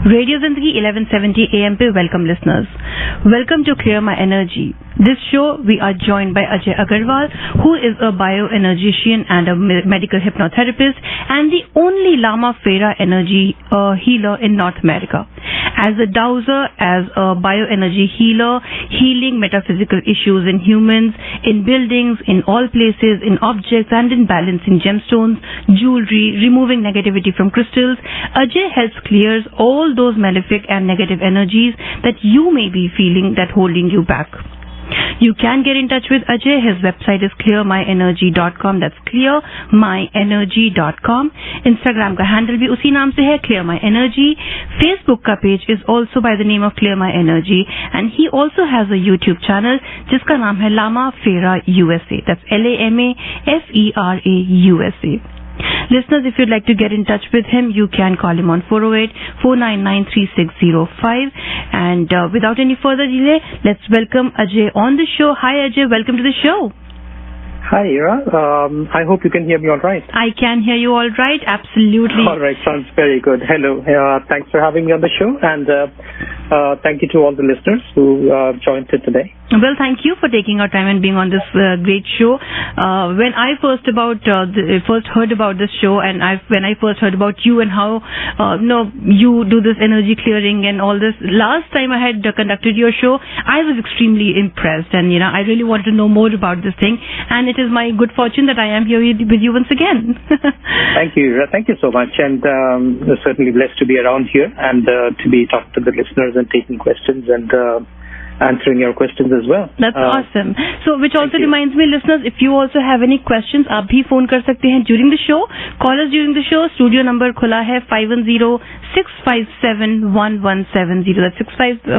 Radio जिंदगी 1170 AM पे welcome listeners. Welcome to ClearMyEnergy. This show we are joined by Ajay Agarwal, who is a bioenergician and a medical hypnotherapist and the only LamaFera Energy healer in North America. As a dowser, as a bioenergy healer, healing metaphysical issues in humans, in buildings, in all places, in objects and in balancing gemstones, jewelry, removing negativity from crystals, Ajay helps clears all those malefic and negative energies that you may be feeling that holding you back. You can get in touch with Ajay. His website is ClearMyEnergy.com. That's ClearMyEnergy.com. Instagram का handle भी उसी नाम से है, ClearMyEnergy. Facebook का page is also by the name of ClearMyEnergy, and he also has a YouTube channel जिसका नाम है LamaFeraUSA. That's LAMAFERA Listeners, if you'd like to get in touch with him, you can call him on 408-499-3605. And without any further delay, let's welcome Ajay on the show. Hi Ajay, welcome to the show. Hi, Ira. I hope you can hear me all right. I can hear you all right, absolutely. All right, sounds very good. Hello. Thanks for having me on the show, and thank you to all the listeners who joined it today. Well, thank you for taking our time and being on this great show. When I first heard about this show, and when I first heard about you and how you do this energy clearing and all this, last time I had conducted your show, I was extremely impressed, and I really wanted to know more about this thing, and it is my good fortune that I am here with you once again. Thank you, Ira. Thank you so much, and certainly blessed to be around here and to be talking to the listeners and taking questions and answering your questions as well. That's awesome. So, which also reminds me, listeners, if you also have any questions, आप भी phone कर सकते हैं during the show. Call us during the show. Studio number खुला है 510-657-1170. That's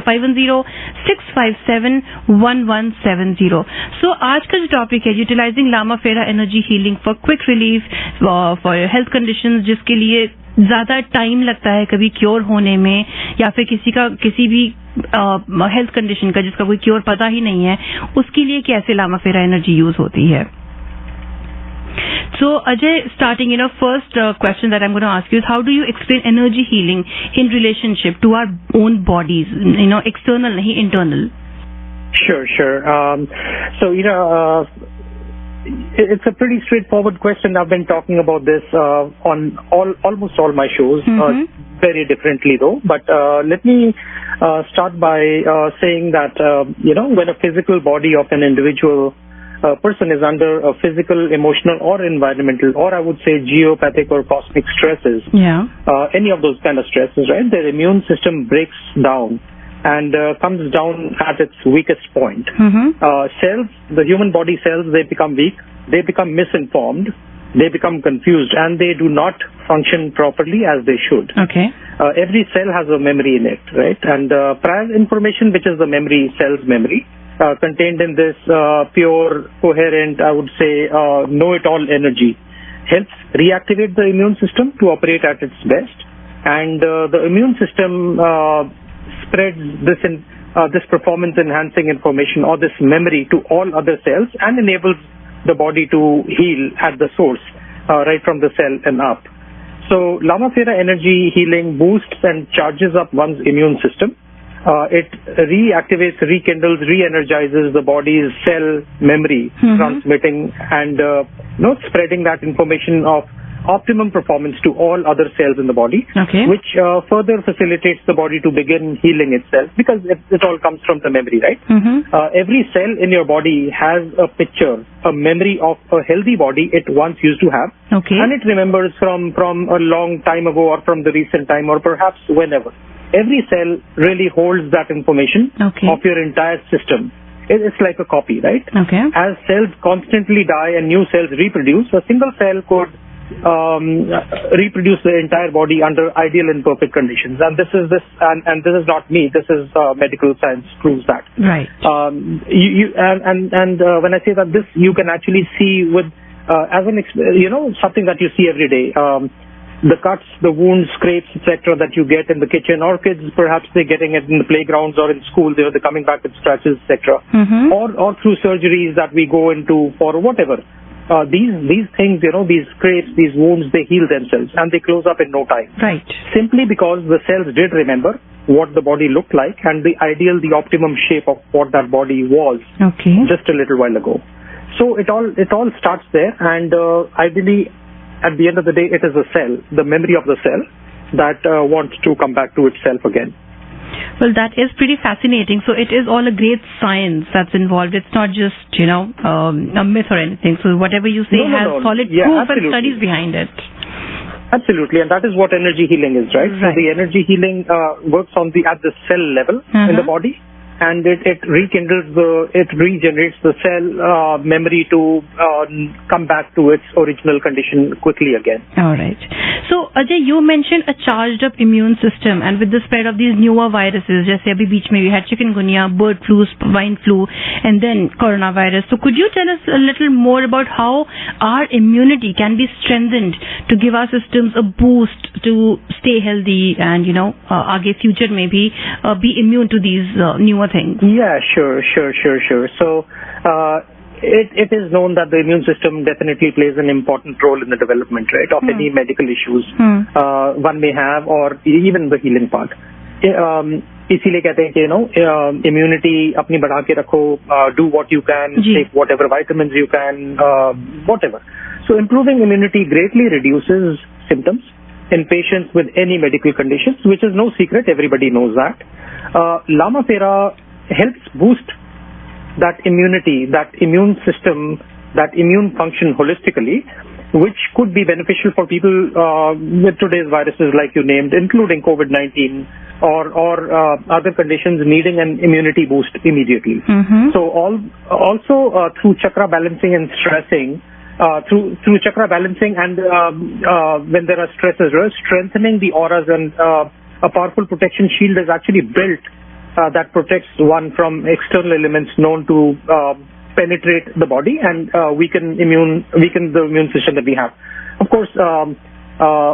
510-657-1170. So, आज का जो topic है, utilizing LamaFera Energy Healing for quick relief for health conditions, जिसके लिए ज्यादा टाइम लगता है कभी क्योर होने में, या फिर किसी भी हेल्थ कंडीशन का जिसका कोई क्योर पता ही नहीं है, उसके लिए कैसे LamaFera एनर्जी यूज होती है. So Ajay, starting, first question that I'm going to ask you is, how do you explain energy healing in relationship to our own bodies, external nahi internal? Sure. So it's a pretty straightforward question. I've been talking about this on almost all my shows, very differently though. But let me start by saying that when a physical body of an individual person is under a physical, emotional, or environmental, or I would say geopathic or cosmic stresses, any of those kind of stresses, right? Their immune system breaks down and comes down at its weakest point. Cells, the human body cells, they become weak, they become misinformed, they become confused, and they do not function properly as they should. Okay. Every cell has a memory in it, right? And prior information, which is the memory, cell's memory, contained in this pure, coherent, I would say, know-it-all energy, helps reactivate the immune system to operate at its best. And the immune system spreads this performance-enhancing information or this memory to all other cells and enables the body to heal at the source, right from the cell and up. So LamaFera Energy Healing boosts and charges up one's immune system. It reactivates, rekindles, re-energizes the body's cell memory, transmitting and spreading that information of optimum performance to all other cells in the body, which further facilitates the body to begin healing itself, because it all comes from the memory, right? Every cell in your body has a picture, a memory of a healthy body it once used to have, and it remembers from a long time ago or from the recent time or perhaps whenever. Every cell really holds that information of your entire system. It's like a copy, right? As cells constantly die and new cells reproduce, a single cell could reproduce the entire body under ideal and perfect conditions. And this is this is not me. This is medical science proves that. Right. When I say that, this you can actually see with as an something that you see every day. The cuts, the wounds, scrapes, etc. that you get in the kitchen, or kids perhaps they're getting it in the playgrounds or in school, they're coming back with scratches, etc. Or through surgeries that we go into for whatever. these things, these scrapes, these wounds, they heal themselves and they close up in no time. Right. Simply because the cells did remember what the body looked like and the optimum shape of what that body was just a little while ago. So it all starts there, and ideally, at the end of the day, it is the cell, the memory of the cell, that wants to come back to itself again. Well, that is pretty fascinating. So it is all a great science that's involved. It's not just, a myth or anything. So whatever you say has solid proof and studies behind it. Absolutely, and that is what energy healing is, right? So the energy healing works at the cell level in the body, and it regenerates the cell memory to come back to its original condition quickly again. All right. So Ajay, you mentioned a charged up immune system, and with the spread of these newer viruses, जैसे अभी बीच में we had chikungunya, bird flu, swine flu, and then coronavirus. So could you tell us a little more about how our immunity can be strengthened to give our systems a boost to stay healthy and आगे future में भी be immune to these newer things? Yeah, sure. So it is known that the immune system definitely plays an important role in the development, right, of any medical issues one may have, or even the healing part. इसीलिए कहते हैं कि immunity अपनी बढ़ा के रखो, do what you can, take whatever vitamins you can, whatever. So improving immunity greatly reduces symptoms in patients with any medical conditions, which is no secret. Everybody knows that. LamaFera helps boost that immunity, that immune system, that immune function holistically, which could be beneficial for people with today's viruses like you named, including COVID-19 or other conditions needing an immunity boost immediately. So also through chakra balancing and stressing, through chakra balancing and when there are stresses, strengthening the auras, and a powerful protection shield is actually built that protects one from external elements known to penetrate the body and weaken the immune system that we have. Of course,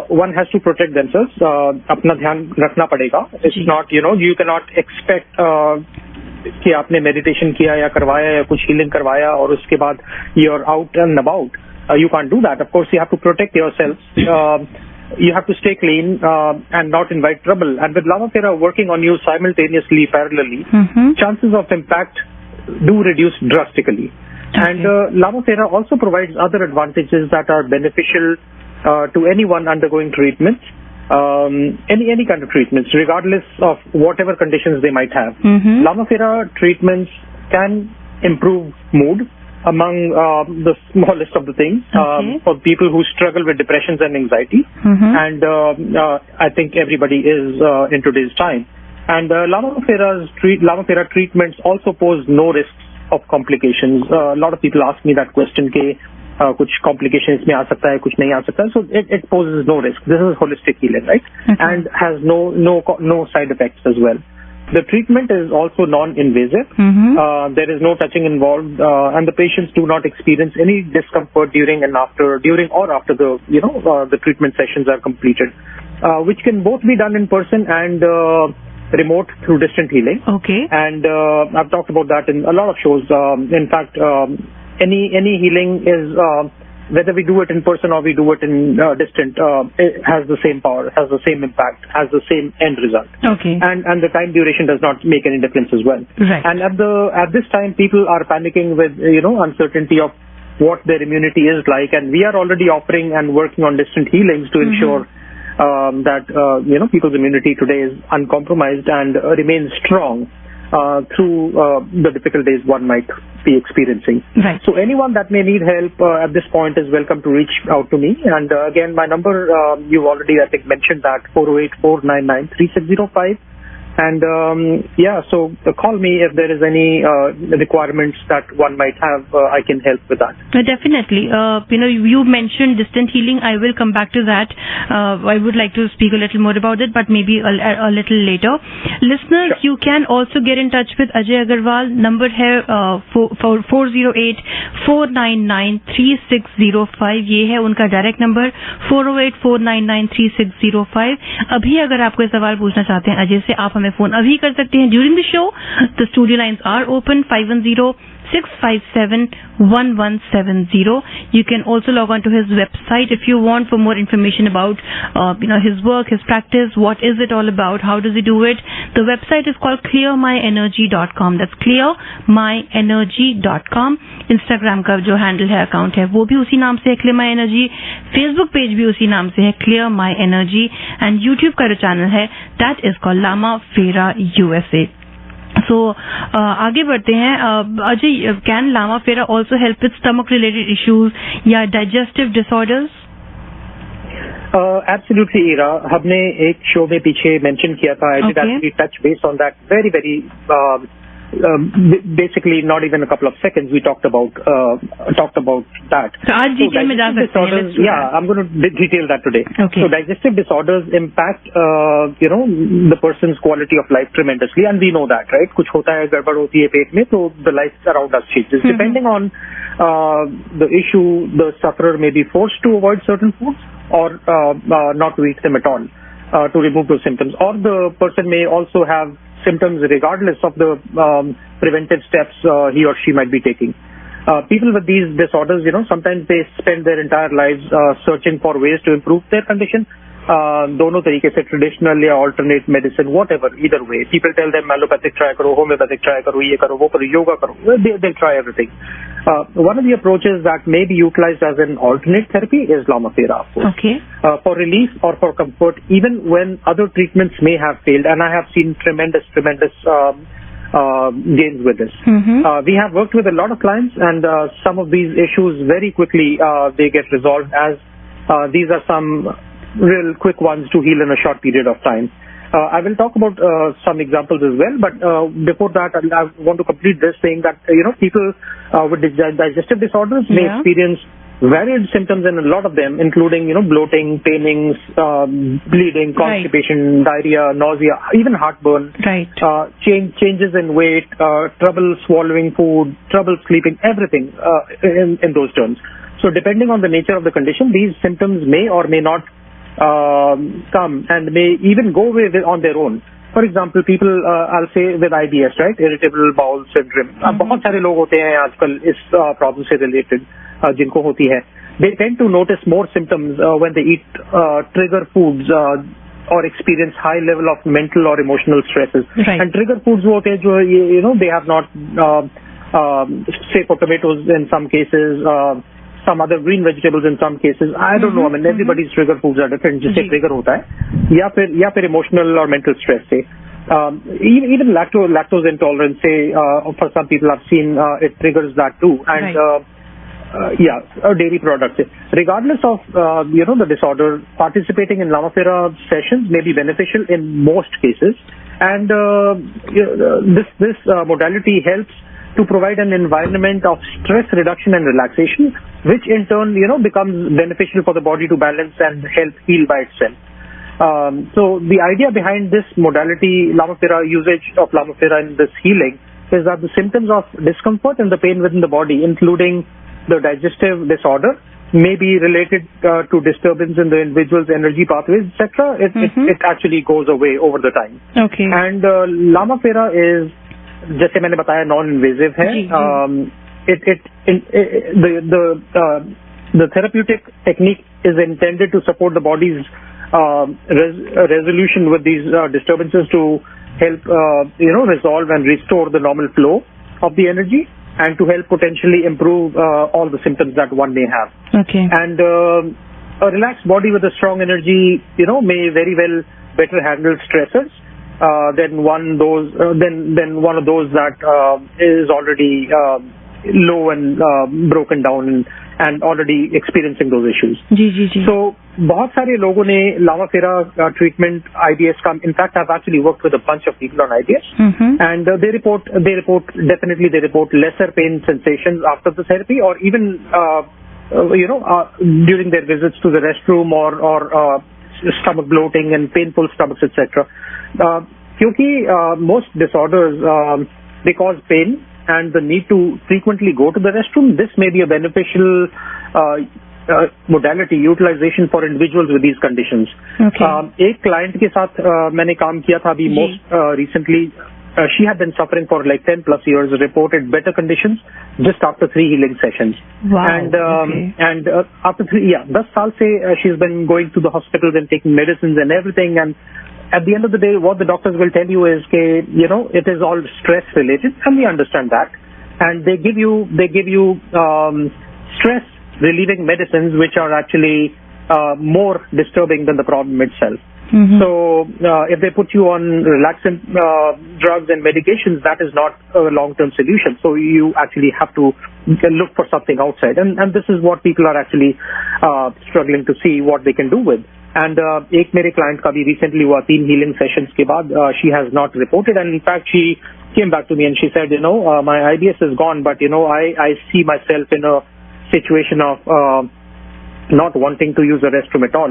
one has to protect themselves. अपना ध्यान रखना पड़ेगा. It's not, you cannot expect कि आपने meditation किया या करवाया या कुछ healing करवाया और उसके बाद you're out and about. You can't do that. Of course, you have to protect yourself. You have to stay clean and not invite trouble. And with LamaFera working on you simultaneously, parallelly, chances of impact do reduce drastically. And LamaFera also provides other advantages that are beneficial to anyone undergoing treatments, any kind of treatments, regardless of whatever conditions they might have. LamaFera treatments can improve mood, among the smallest of the things, for people who struggle with depressions and anxiety. And I think everybody is in today's time. And LamaFera treatments also pose no risks of complications. A lot of people ask me that question, कि कुछ complications में आ सकता है, कुछ नहीं आ सकता है. So it poses no risk. This is holistic healing, right? And has no side effects as well. The treatment is also non-invasive. There is no touching involved, and the patients do not experience any discomfort during or after the treatment sessions are completed, which can both be done in person and remote through distant healing. And I've talked about that in a lot of shows. In fact, any healing is whether we do it in person or we do it in distant, it has the same power, has the same impact, has the same end result. And the time duration does not make any difference as well. And at this time, people are panicking with uncertainty of what their immunity is like, and we are already offering and working on distant healings to ensure that people's immunity today is uncompromised and remains strong through the difficult days one might be experiencing. So anyone that may need help at this point is welcome to reach out to me. And again, my number, you already, I think, mentioned that, 408-499-3605. And so call me if there is any requirements that one might have. I can help with that. Definitely. You mentioned distant healing. I will come back to that. I would like to speak a little more about it, but maybe a little later. Listeners, you can also get in touch with Ajay Agarwal. Number है 408-499-3605. ये है उनका direct number 408-499-3605. अभी अगर आप कोई सवाल पूछना चाहते हैं अजय से, आप हमें फोन अभी कर सकते हैं during the show. The studio lines are open 510 657-1170. You can also log on to his website if you want for more information about his work, his practice, what is it all about, how does he do it. The website is called ClearMyEnergy.com. That's ClearMyEnergy.com. Instagram का जो handle है, account है, वो भी उसी नाम से है, ClearMyEnergy. फेसबुक पेज भी उसी नाम से है, ClearMyEnergy. एंड यूट्यूब का जो चैनल है, that is called LamaFera USA. So, आगे बढ़ते हैं. Ajay, can LamaFera also help with stomach related issues या digestive disorders? Absolutely, Ira. हमने एक शो में पीछे मेंशन किया था. I did actually touch base on that very basically not even a couple of seconds. We talked about that. So आज detail में जा सकते हैं. Yeah, I'm going to detail that today. Okay. So digestive disorders impact the person's quality of life tremendously, and we know that, right? कुछ होता है, गड़बड़ होती है पेट में, तो the life around us changes. Depending on the issue, the sufferer may be forced to avoid certain foods or not to eat them at all to remove those symptoms, or the person may also have symptoms regardless of the preventive steps he or she might be taking. People with these disorders, sometimes they spend their entire lives searching for ways to improve their condition. दोनों तरीके से, traditional या alternate medicine, whatever, either way. People tell them allopathic try करो, homeopathic try करो, ये करो, वो करो, yoga करो. They'll try everything. One of the approaches that may be utilized as an alternate therapy is LamaFera, of course. Okay. For relief or for comfort, even when other treatments may have failed, and I have seen tremendous gains with this. We have worked with a lot of clients, and some of these issues very quickly they get resolved, as these are some real quick ones to heal in a short period of time. I will talk about some examples as well, but before that, I want to complete this saying that people with digestive disorders may experience varied symptoms, in a lot of them, including bloating, painings, bleeding, constipation, diarrhea, nausea, even heartburn, changes in weight, trouble swallowing food, trouble sleeping, everything in those terms. So depending on the nature of the condition, these symptoms may or may not come and may even go away on their own. For example, people, I'll say with IBS, right? Irritable bowel syndrome. बहुत सारे लोग होते हैं आजकल इस problem से related जिनको होती है. They tend to notice more symptoms when they eat trigger foods or experience high level of mental or emotional stresses. Right. And trigger foods वो होते हैं जो they have not, say for tomatoes in some cases, some other green vegetables in some cases. I don't know. I mean, everybody's trigger foods are different. जिससे trigger होता है, या फिर emotional or mental stress से. Even lactose intolerance, say, for some people I've seen it triggers that too. And dairy products. Regardless of the disorder, participating in LamaFera sessions may be beneficial in most cases, and this modality helps to provide an environment of stress reduction and relaxation, which in turn becomes beneficial for the body to balance and help heal by itself. So the idea behind this modality, LamaFera usage of LamaFera in this healing, is that the symptoms of discomfort and the pain within the body, including the digestive disorder, may be related to disturbance in the individual's energy pathways, etc. It actually goes away over the time. Okay. And LamaFera is, जैसे मैंने बताया, non-invasive है. The therapeutic technique is intended to support the body's resolution with these disturbances, to help resolve and restore the normal flow of the energy, and to help potentially improve all the symptoms that one may have. Okay. And a relaxed body with a strong energy, may very well better handle stressors than one of those that is already low and broken down and already experiencing those issues. Ji. So बहुत सारे लोगों ने LamaFera treatment IBS का, in fact I've actually worked with a bunch of people on IBS, and they report lesser pain sensations after the therapy, or even during their visits to the restroom, or stomach bloating and painful stomachs, etc. क्योंकि most disorders they cause pain and the need to frequently go to the restroom, this may be a beneficial modality utilization for individuals with these conditions. Okay. एक client के साथ मैंने काम किया था अभी most recently, she had been suffering for like 10 plus years, reported better conditions just after 3 healing sessions. Wow. And after 10 saal se she's been going to the hospitals and taking medicines and everything. And at the end of the day, what the doctors will tell you is, it is all stress related, and we understand that. And they give you stress relieving medicines which are actually more disturbing than the problem itself. Mm-hmm. So if they put you on relaxant drugs and medications, that is not a long-term solution. So you actually have to look for something outside. And this is what people are actually struggling to see what they can do with. And एक मेरे client का भी recently हुआ 3 healing sessions के बाद, she has not reported, and in fact she came back to me and she said, my IBS is gone, but I see myself in a situation of not wanting to use the restroom at all.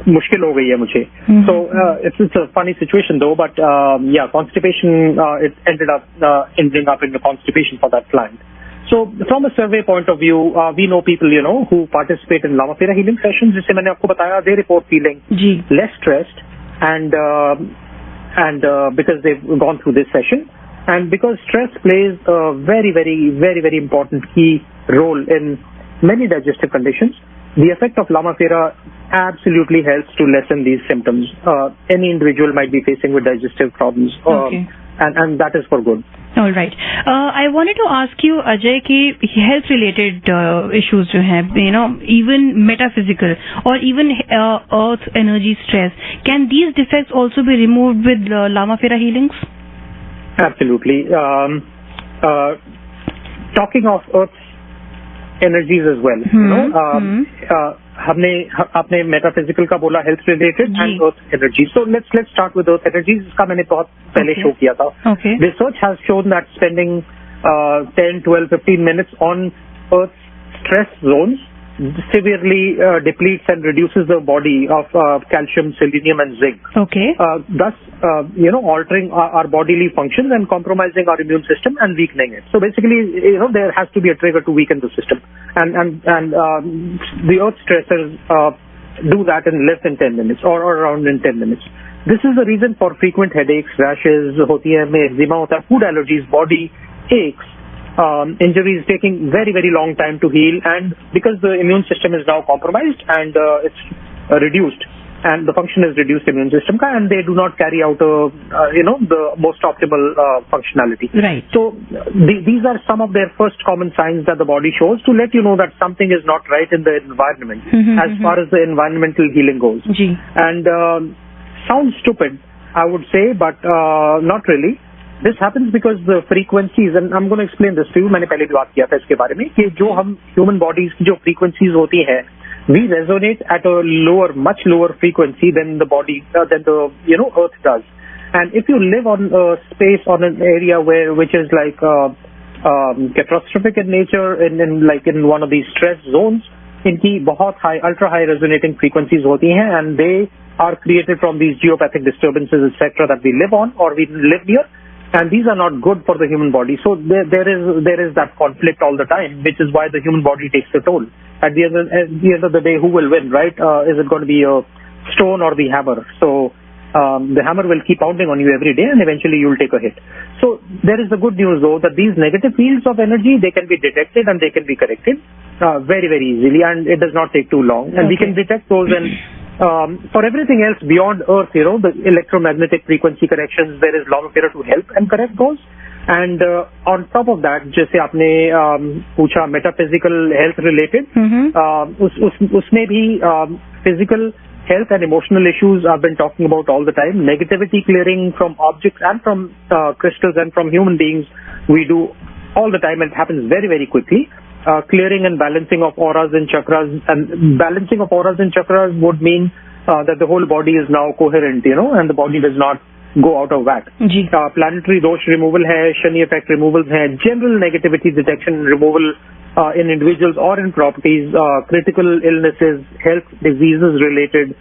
मुश्किल हो गई है मुझे. So it's a funny situation though, but constipation, it ended up ending up in the constipation for that client. So from a survey point of view, we know people, who participate in LamaFera healing sessions, जिसे मैंने आपको बताया, they report feeling less stressed, and because they've gone through this session, and because stress plays a very, very, very, very important key role in many digestive conditions, the effect of LamaFera absolutely helps to lessen these symptoms. Any individual might be facing with digestive problems, and that is for good. All right. I wanted to ask you, Ajay, कि health-related issues जो हैं, even metaphysical or even earth energy stress, can these defects also be removed with LamaFera healings? Absolutely. Talking of earth energies as well, हमने metaphysical का बोला, health related and earth energy. So let's start with earth energies. इसका मैंने बहुत पहले show किया था. Research has shown that spending 10, 12, 15 minutes on earth's stress zones severely depletes and reduces the body of calcium, selenium and zinc. Thus, altering our bodily functions and compromising our immune system and weakening it. So basically, there has to be a trigger to weaken the system. And the earth stressors do that in less than 10 minutes or around in 10 minutes. This is the reason for frequent headaches, rashes, होती है, eczema होता है, food allergies, body aches, injuries taking very, very long time to heal, and because the immune system is now compromised and it's reduced, and the function is reduced immune system, and they do not carry out the most optimal functionality. Right. So these are some of their first common signs that the body shows to let you know that something is not right in the environment as far as the environmental healing goes. And sounds stupid, I would say, but not really. This happens because the frequencies, and I'm going to explain this to you. मैंने पहले भी बात किया था इसके बारे में कि जो हम human bodies की जो frequencies होती हैं, we resonate at a much lower frequency than the body, than the Earth does. And if you live on a space, on an area which is like catastrophic in nature, in one of these stress zones, इनकी बहुत ultra high resonating frequencies होती हैं, and they are created from these geopathic disturbances, etc., that we live on or we live near. And these are not good for the human body. So there is that conflict all the time, which is why the human body takes a toll. At the end of the day, who will win, right? Is it going to be a stone or the hammer? So the hammer will keep pounding on you every day, and eventually you'll take a hit. So there is the good news, though, that these negative fields of energy, they can be detected and they can be corrected very, very easily, and it does not take too long. And we can detect those and for everything else beyond Earth, the electromagnetic frequency corrections, there is LamaFera to help and correct those. And on top of that, जैसे आपने पूछा metaphysical health related, उसमें भी physical health and emotional issues I've been talking about all the time. Negativity clearing from objects and from crystals and from human beings, we do all the time, and it happens very, very quickly. Clearing and balancing of auras and chakras, and balancing of auras and chakras would mean that the whole body is now coherent, and the body does not go out of whack. Planetary dosh removal hai, shani effect removals hai, general negativity detection removal in individuals or in properties, critical illnesses, health diseases related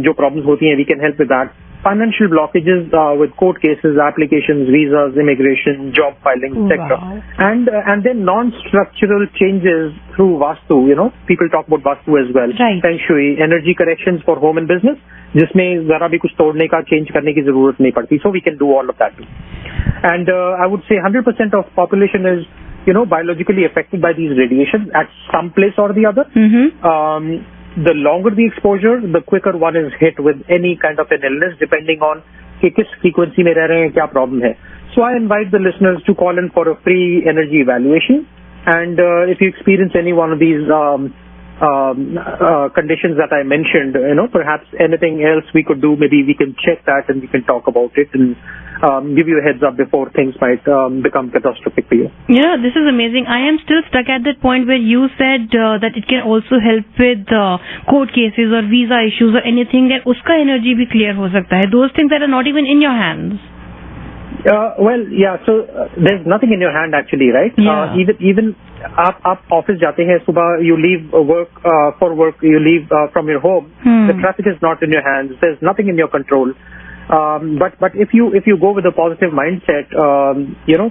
jo problems hoti hain, we can help with that. Financial blockages with court cases, applications, visas, immigration, job filing, etc. And then non-structural changes through Vastu. People talk about Vastu as well. Feng Shui, energy corrections for home and business, जिसमें जरा भी कुछ तोड़ने का, change करने की जरूरत नहीं पड़ती. So we can do all of that too. And I would say 100% of population is, biologically affected by these radiations at some place or the other. The longer the exposure, the quicker one is hit with any kind of an illness, depending on कि किस frequency में रह रहे हैं, क्या problem है. So I invite the listeners to call in for a free energy evaluation. And if you experience any one of these conditions that I mentioned, perhaps anything else we could do, maybe we can check that and we can talk about it and give you a heads up before things might become catastrophic for you. Yeah, this is amazing. I am still stuck at that point where you said that it can also help with court cases or visa issues or anything, and uska energy bhi clear ho sakta hai. Those things that are not even in your hands. Well, yeah. So there's nothing in your hand actually, right? Yeah. Even आप office जाते हैं सुबह, you leave work for work, you leave from your home. The traffic is not in your hands. There's nothing in your control. But if you go with a positive mindset,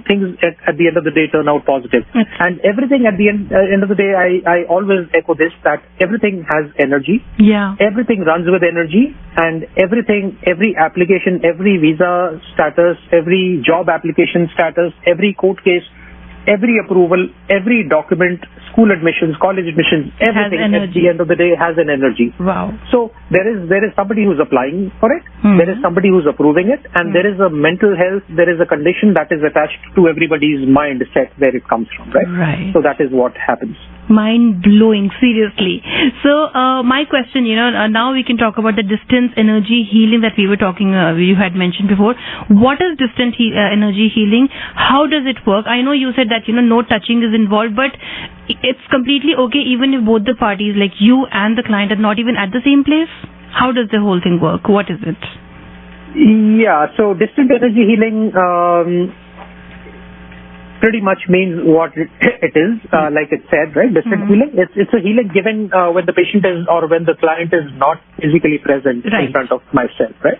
things at the end of the day turn out positive. And everything at the end of the day, I always echo this, that everything has energy. Yeah. Everything runs with energy, and every application, every visa status, every job application status, every court case, every approval, every document, school admissions, college admissions, everything at the end of the day has an energy. Wow. So there is somebody who's applying for it, there is somebody who's approving it, and there is a mental health, there is a condition that is attached to everybody's mindset where it comes from, right? Right. So that is what happens. Mind blowing, seriously. So my question, now we can talk about the distance energy healing that we were talking, you had mentioned before. What is distance energy healing? How does it work? I know you said that no touching is involved, but it's completely okay even if both the parties, like you and the client, are not even at the same place. How does the whole thing work? What is it? Yeah, so distant energy healing pretty much means what it is, like it said, right? Distant healing. It's a healing given when the patient is, or when the client is not physically present in front of myself, right?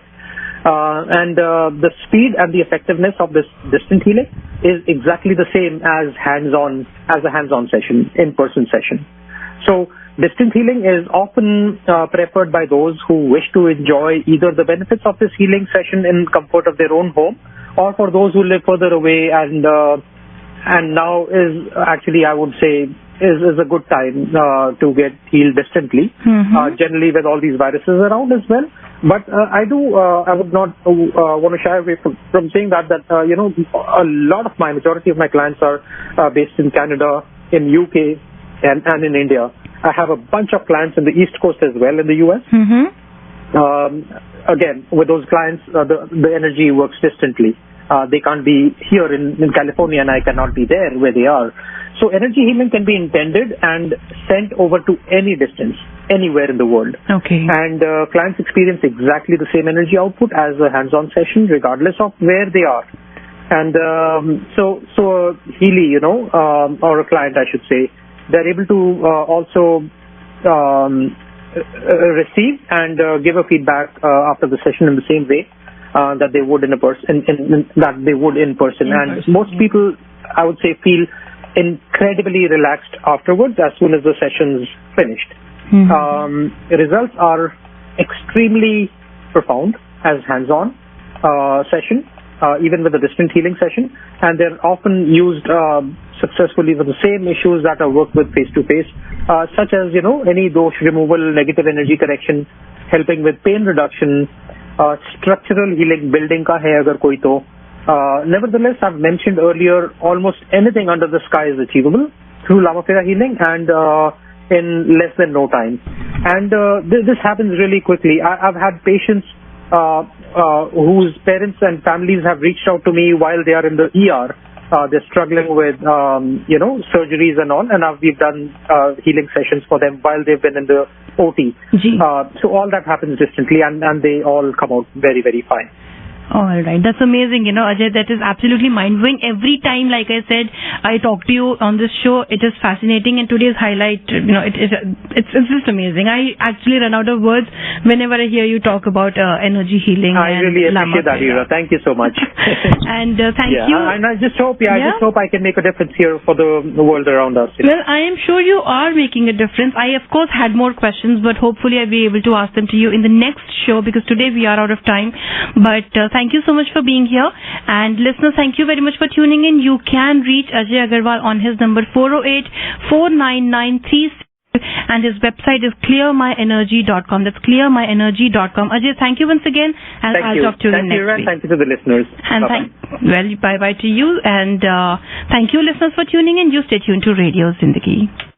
And the speed and the effectiveness of this distant healing is exactly the same as a hands-on session, in-person session. So distant healing is often preferred by those who wish to enjoy either the benefits of this healing session in comfort of their own home, or for those who live further away and now is actually, I would say, is a good time to get healed distantly, generally with all these viruses around as well. But I would not want to shy away from saying that a lot of majority of my clients are based in Canada, in UK, and in India. I have a bunch of clients in the East Coast as well in the US. Again, with those clients, the energy works distantly. They can't be here in California, and I cannot be there where they are. So energy healing can be intended and sent over to any distance, anywhere in the world. Okay. And clients experience exactly the same energy output as a hands-on session, regardless of where they are. And so a Healy, or a client, I should say, they're able to also receive and give a feedback after the session in the same way that they would in person. And most people, I would say, feel incredibly relaxed afterwards as soon as the session's finished. Results are extremely profound as hands-on session, even with a distant healing session, and they're often used successfully for the same issues that are worked with face-to-face, such as, any dosh removal, negative energy correction, helping with pain reduction, structural healing, building ka hai agar koi to. Nevertheless, I've mentioned earlier, almost anything under the sky is achievable through LamaFera healing, and in less than no time. And this happens really quickly. I've had patients whose parents and families have reached out to me while they are in the ER. They're struggling with, surgeries and all, and we've done healing sessions for them while they've been in the OT. So all that happens distantly, and they all come out very, very fine. All right, that's amazing. Ajay, that is absolutely mind-blowing. Every time, like I said, I talk to you on this show, it is fascinating. And today's highlight, it's just amazing. I actually run out of words whenever I hear you talk about energy healing. I really appreciate that, Ira. Thank you so much. And thank you. And I just hope, I just hope I can make a difference here for the world around us. Well, I am sure you are making a difference. I, of course, had more questions, but hopefully I'll be able to ask them to you in the next show, because today we are out of time. But thank you so much for being here. And listeners, thank you very much for tuning in. You can reach Ajay Agarwal on his number 408-499-36, and his website is ClearMyEnergy.com. That's ClearMyEnergy.com. Ajay, thank you once again, and I'll talk to you next week. Thank you to the listeners. And bye-bye to you, and thank you, listeners, for tuning in. You stay tuned to Radio Zindagi.